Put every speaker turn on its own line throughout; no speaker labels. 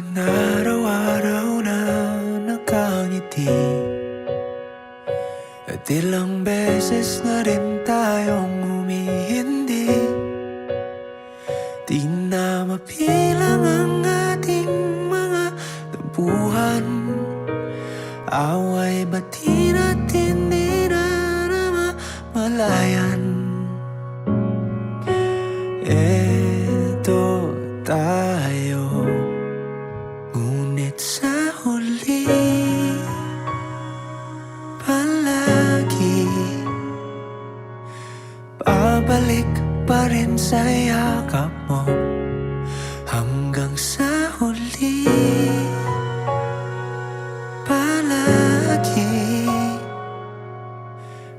naman araw-araw na nakangiti, at ilang beses na rin tayong humihindi. Di na mapilang ang ating mga tampuhan, away bati natin di na namamalayan. Eto tayo, ngunit sa huli palagi babalik pa rin sa yakap mo. Hanggang sa huli palagi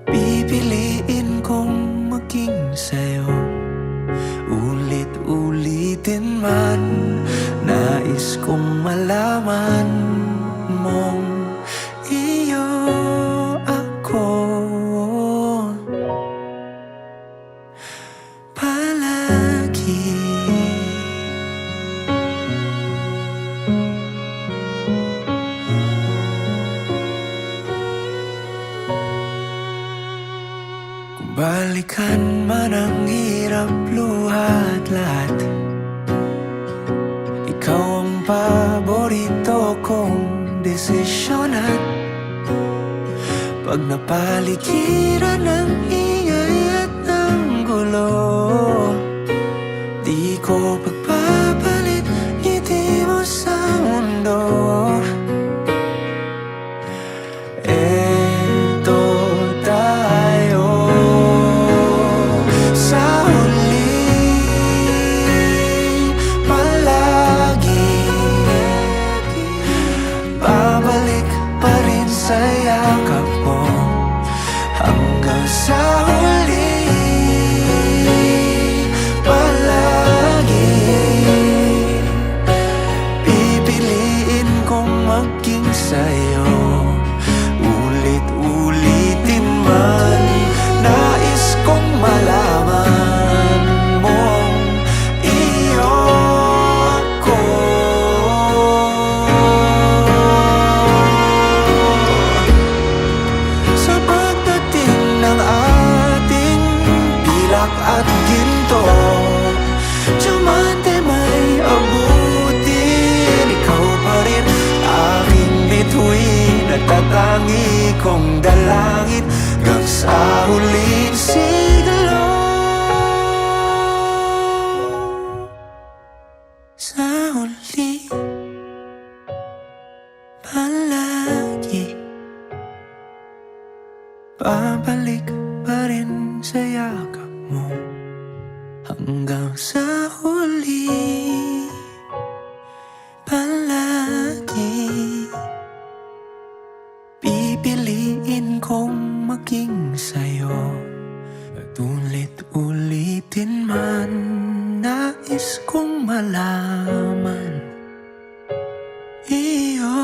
pipiliin kong maging sa'yo. Ulit-ulitin man, nais kong malaman mong iyo ako palagi. Kung balikan man ang hirap, luha at lahat, ikaw ang paborito kong desisyon. At pag napaligiran ng ingay at ng gulo, di ko pagpapalit ngiti mo sa mundo. Eto tayo, sa huli palagi babalik pa rin sa yakap mo. Hanggang sa huli palagi pipiliin kong maging sa'yo. Ulit-ulitin man, nais kong malaman mong iyo ako. Sa pagdating ng ating pilak at ginto, diamante may abutin, ikaw pa rin aking bituin at tatangi kong dalangin hanggang sa huling sigalo. Sa huli palagi babalik pa rin sa yakap mo. Hanggang sa huli palagi pipiliin kong maging sa'yo. At ulit-ulitin man, nais kong malaman iyo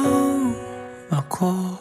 ako.